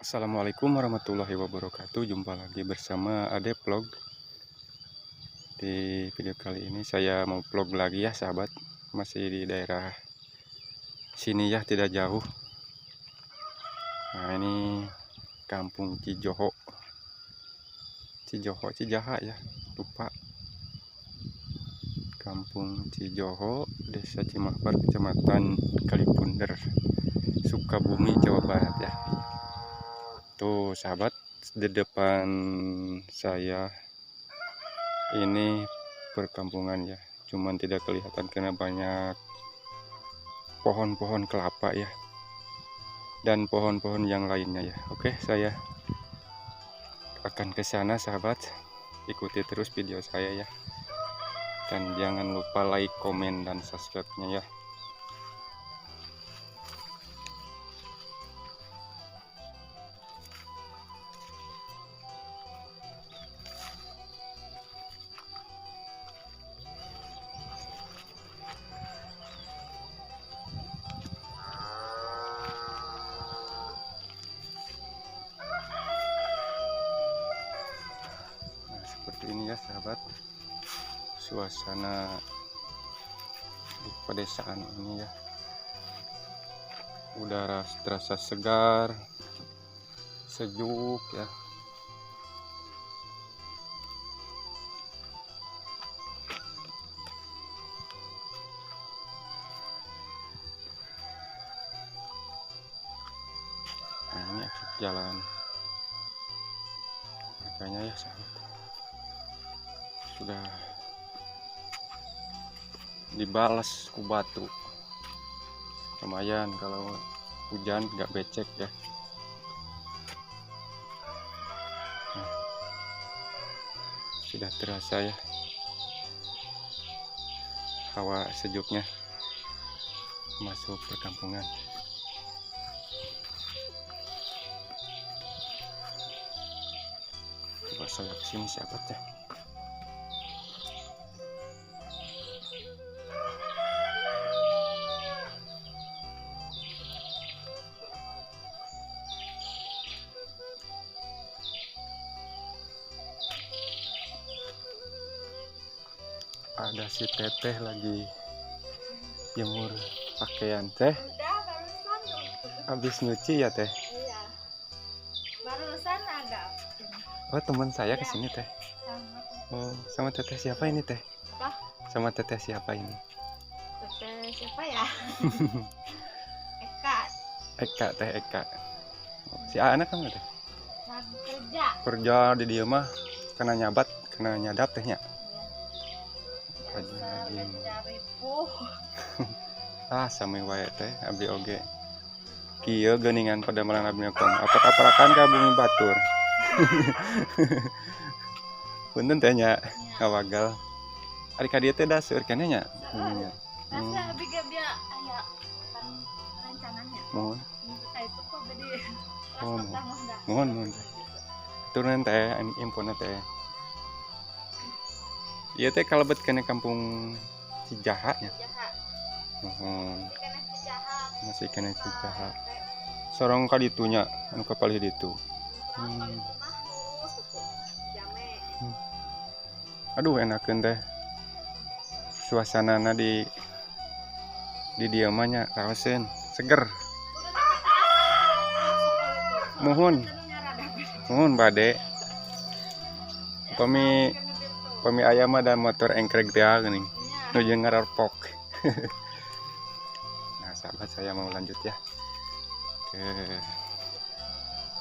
Assalamualaikum warahmatullahi wabarakatuh. Jumpa lagi bersama Ade Vlog. Di video kali ini saya mau vlog lagi ya sahabat. Masih di daerah sini ya, tidak jauh. Nah ini Kampung Cijoho, Cijaha ya, lupa. Kampung Cijoho, Desa Cimahpar, Kecamatan Kalipunder, Sukabumi, Jawa Barat ya. Tuh sahabat, di depan saya ini perkampungan ya, cuman tidak kelihatan karena banyak pohon-pohon kelapa ya, dan pohon-pohon yang lainnya ya. Oke, saya akan ke sana sahabat, ikuti terus video saya ya, dan jangan lupa like, komen, dan subscribe-nya ya. Seperti ini ya sahabat, suasana di pedesaan ini ya. Udara terasa segar, sejuk ya. Nah ini akses jalan, makanya ya sahabat, sudah dibalas ku batu, lumayan kalau hujan nggak becek ya. Nah, sudah terasa ya hawa sejuknya masuk perkampungan. Coba saya kesini sahabat ya. Ada si teteh lagi jemur pakaian teh. Habis nyuci ya teh. Iya. Barusan ada. Oh teman saya kesini teh. Oh sama teteh siapa ini teh? Apa? Sama teteh siapa ini? Teteh siapa ya? Eka. Eka teh Eka. Si anak kamu teh? Lagi kerja. Kerja di dia mah kena nyabat, kena nyadap tehnya. Biasa mencari puh. Ah sami wae teh abdi oge. Kieu geuningan pada malang abdi kom. Aprak-aprakan ka bumi batur. Punten teh nya ngawagal. Ari ka dieu teh da seueur keneh nya. Rasa abi ge dia aya kan rancangannya. Mohon. Minta itu kok jadi Oh, kelas pertama dah. mohon. Turunan teh impona teh. Ieu teh kalebet kana Kampung Cijaha nya. Jahat. Mohon. Kena jahat. Masih kena Cijaha. Sorong ka ditu nya, anu kapalih ditu. Aduh enakeun teh. Suasanana di dieu mah nya raoseun, seger. Mohon bade. Pami aya mah da motor engkreg teh geuning. Nuju ngararpok. Nah, sahabat saya mau lanjut ya. Oke.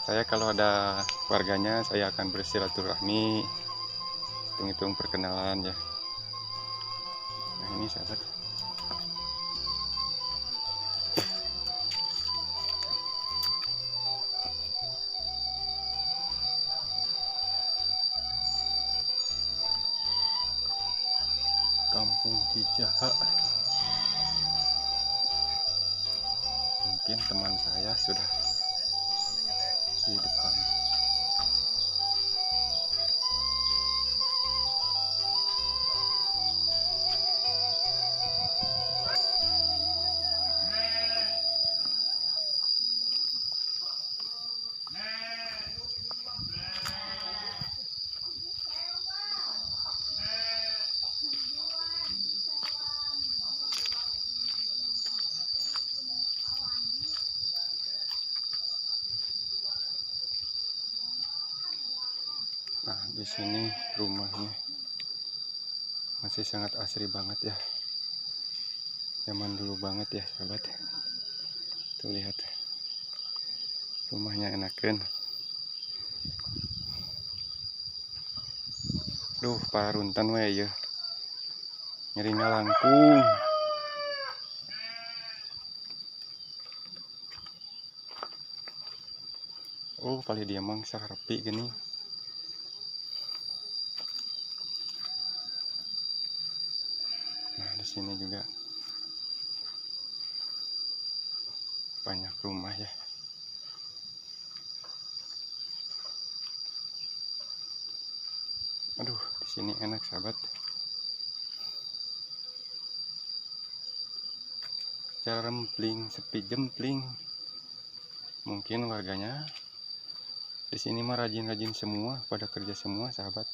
Saya kalau ada warganya saya akan bersilaturahmi, hitung-hitung perkenalan ya. Nah, ini sahabat. Kampung Cijaha. Mungkin teman saya sudah di depan. Di sini rumahnya masih sangat asri banget ya, zaman dulu banget ya sahabat. Tuh lihat, rumahnya enakan. Duh, paruntan we ya, nyerinya langkung. Oh, paling dia mang sarapi gini. Nah, di sini juga banyak rumah ya. Aduh, di sini enak sahabat. Cara rempling, sepi jempling. Mungkin warganya di sini mah rajin-rajin semua, pada kerja semua sahabat.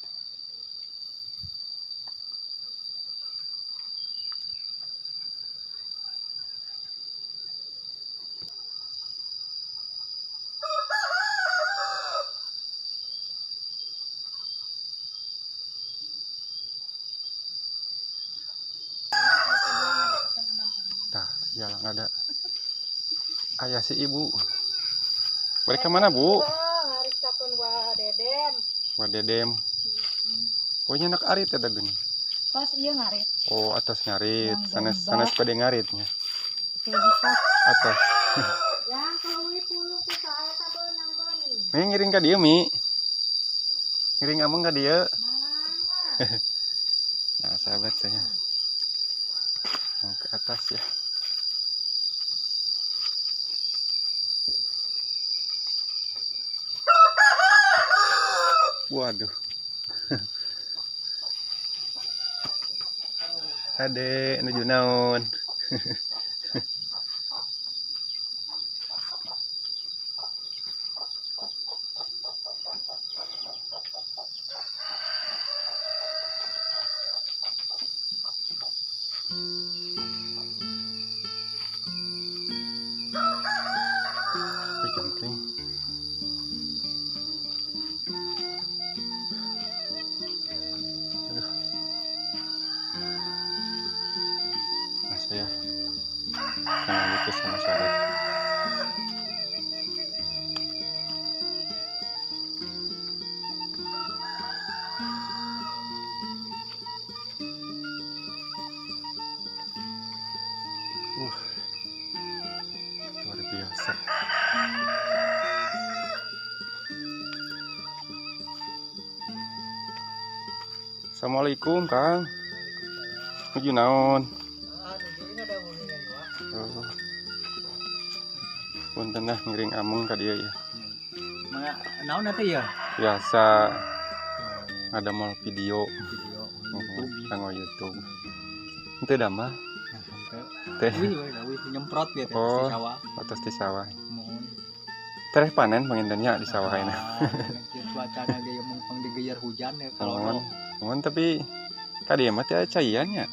Nah, jalan ada. Ayah si ibu. Mereka mana bu? Wadedem. Pokoknya anak arit ada gini. Pas iya ngarit. Oh, atas ngarit. Yang Sanes pada ngaritnya. Atas. Ya kalau we pulung ku sae sabeunang goni. Mi ngiring ka dieu mi. Ngiring ameng ka dieu. Nah, sahabat saya mau ke atas ya. Waduh. Ade nuju naon. Jempling. Aduh. Nah, saya akan lanjut ke sana sahabat. Luar biasa. Assalamualaikum Kang. Nuju naon? Oh. Punten dah ngiring amung ka dieu ya. Naon nanti ya? Biasa ada mal video. YouTube. Kanggo YouTube. Henteu da mah. Teh. Wih nyemprot gitu Oh. di sawah. Atas di sawah. Mohon. Tereh panen pangintennya di sawah ini. Cuacana gaya mumpung digeyar hujan ya Mohon. kalau Mohon tapi ka dieu mah teh caiannya.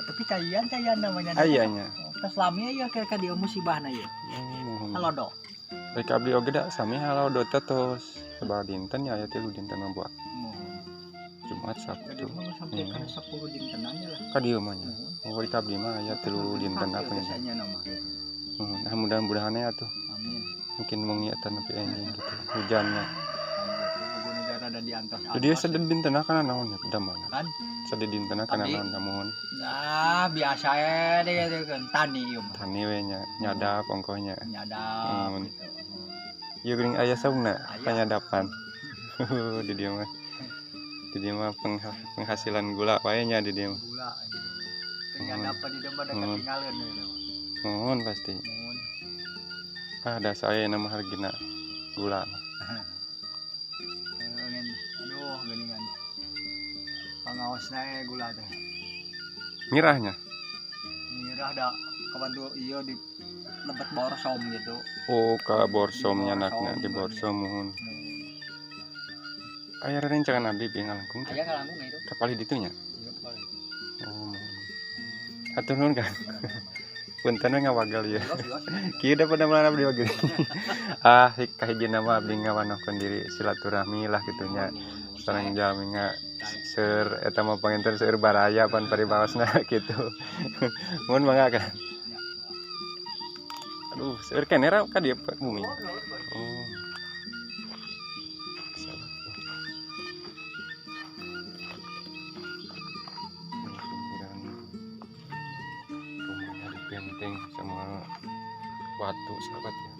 tapi cayan namanya. Ayanya. Pas lami ya kira dia musibahna ya. Mohon. Halo dok. Rek abdi oge da sami halo tetos. Sabaraha dinten ya aya 3 dinten mah buat Mohon. Jumat Sabtu. Jadi mau sampai kan 10 dintenannya lah. Ka dieu mah nya. Mohon. Oh, di abdi mah aya 3 dinten apa nya. Biasanya nama gitu. Nah, mudah-mudahan ya tuh. Amin. Mungkin mengiatan tapi anjing gitu. Hujannya. Ibu negara ada di atas. Jadi sedih dinten kana naon ya da mana? Kan? Sedih dinten kana Abdi. naon da mohon. Nah, biasa ya deh kan tani ieu mah. Tani we nya nyadap ongkohnya. Nyadap Hmm. gitu. Ieu geuning aya saungna Aya. panyadapan. Di dieu mah. Di dieu mah penghasilan gula wae nya di dieu mah. Gula gitu. Nyadap di domba dekat tinggalin gitu. Mohon pasti. Mohon. Ada saya nama hargina gula. Aduh, geningan. Pangaosna gula teh. Mirahnya. Mirah da kabantu ieu di lebet borsom gitu. Oh, ka borsomnya anakna di borsom mohon. Aya rencangan abdi bi ngalangkung teh. Aya kalangkung itu. Kapali ditu nya. Iya, paling. Oh, mohon. Hatur nuhun Kang. Punten we ngawagal ieu. Kieu da pada meulana abdi wage. Kahiji nama abdi ngawanohkeun diri silaturahmi lah kitu nya. sareng jaminga seur eta mah panginten seur baraya pan paribaosna gitu. Mun mangga kan. Aduh, seur keneh ra ka dieu bumi. Oh. Salah. Pinggiran rumahnya dibenteng sama batu sahabat ya.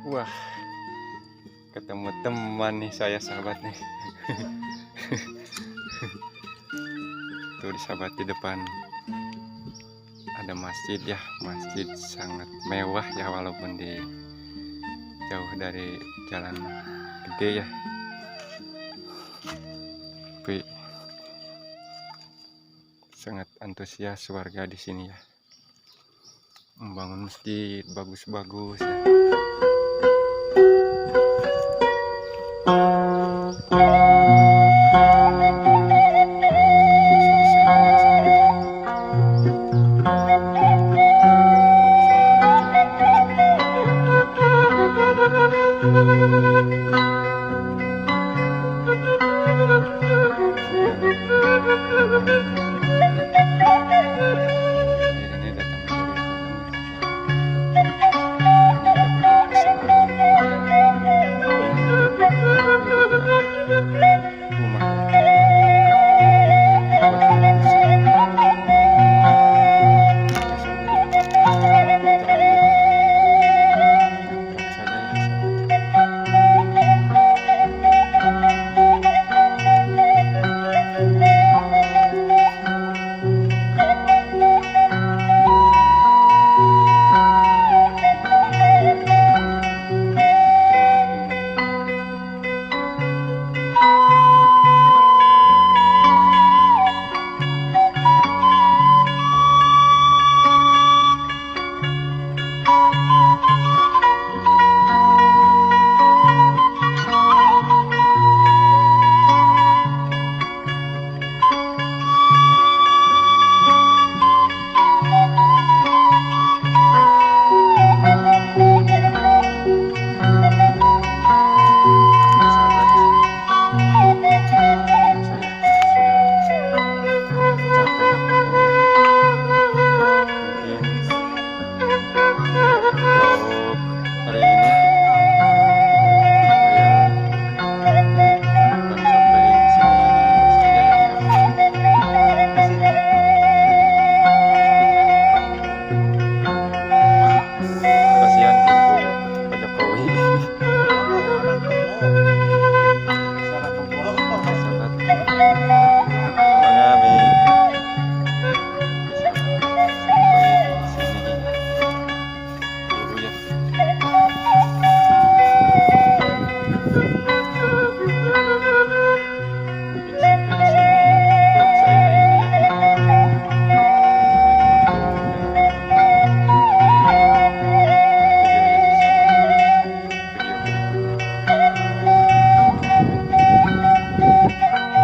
Wah, ketemu teman nih saya sahabat nih. Tuh di sahabat di depan ada masjid ya, masjid sangat mewah ya walaupun di jauh dari jalan gede ya. Tapi sangat antusias warga di sini ya. Membangun masjid bagus-bagus ya.